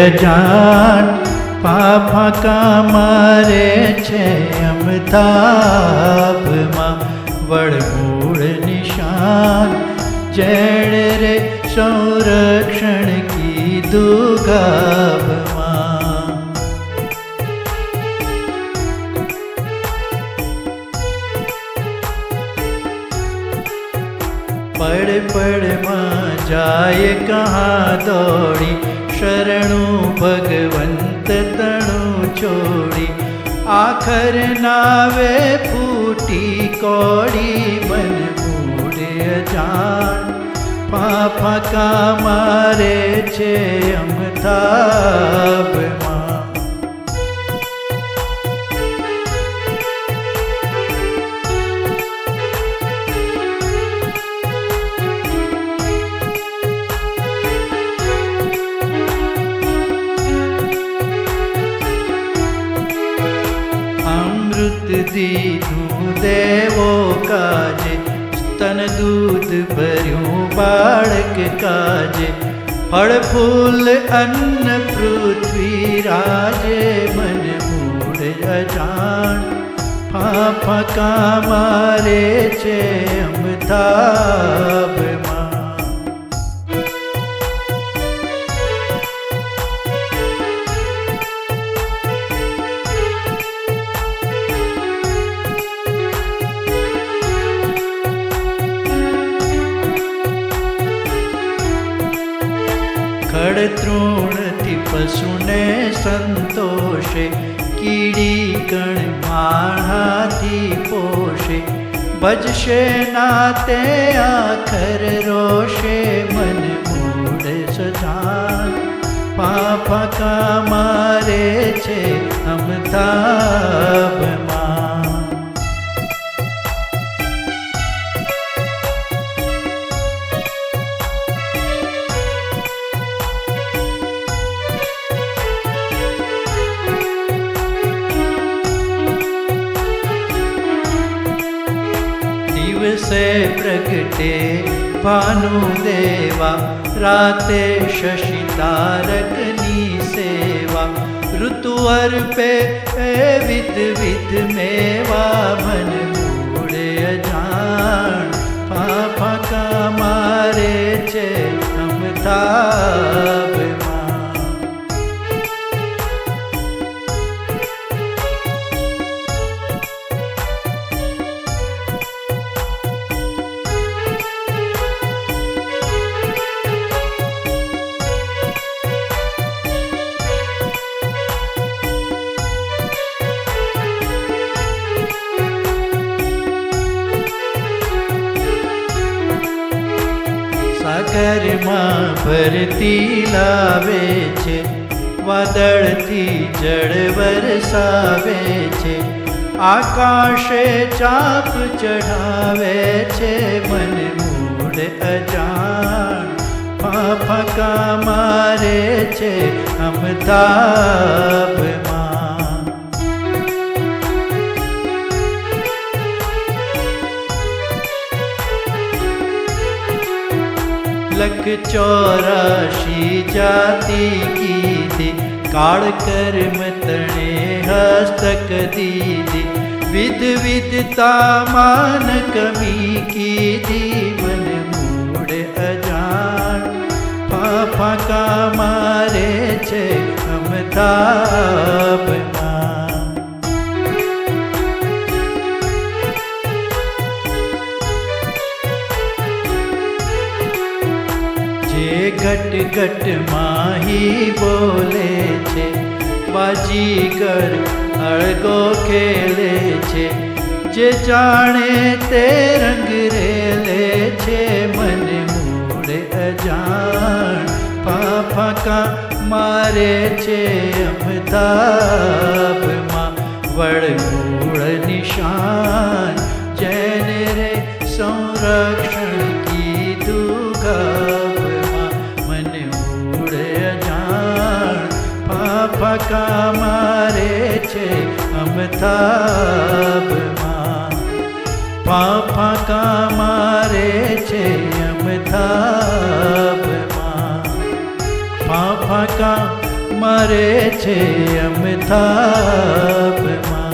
અજાણ ફાફાકા મારે છે અમથાભમાં વળમૂળ નિશાન જેણે રે સંરક્ષણ કીધું ગાભમાં પડ પડમાં જાય કહા દોડી શરણું ભગવંત તણું છોડી આખર નાવે ફૂટી કોડી મન મૂળે અજાણ ફાફાકા મારે છે અમથાભમાં દીધું દેવો કાજે સ્તન દૂધ ભર્યું બાળક કાજે ફળ ફૂલ અન્ન પૃથ્વી રાજે મન મૂળ અજાણ ફાફાકા મારે છે અમથાભમાં ખડતૃણથી પશુને સંતોષે કીડી કણ માળાથી પોષે ભજશે નાતે આખર રોષે મન મૂળ સજાણ ફાફાકા મારે છે અમથાભમાં દિવસે પ્રગટે ભાનુદેવા રાતે શશી તારકની સેવા ઋતુ અર્પે વિધ વિધ મેવા મન મૂળ અજાણ ફાફાકા મારે છે અમથાભમાં સાગરમાં ભરતી લાવે છે વાદળથી જળ વરસાવે છે આકાશે ચાપ ચઢાવે છે મન મૂળ અજાણ ફાફાકા મારે છે અમથાભમાં लख 84 जाति कीधी काल कर्म तणे हस्तक दीदी विध विधता मान कमी कीधी मन मूड अजाण फाफाका मारे छे अमथाभમાં घट घट माही बोले छे बाजीगर अळगो खेले छे जे जाने ते रंग रेले छे मन मूळ अजाण फाफाका मारे छे अमथाभમાં वळमूळ निशान जेने रे संरक्षण कीधुं गाभમાં मन मूळ अजाण फाफाका मारे छे अमथाभમાં फाफाका मारे छे अमथाभમાં फाफाका મરે છે અમિતાભમાં.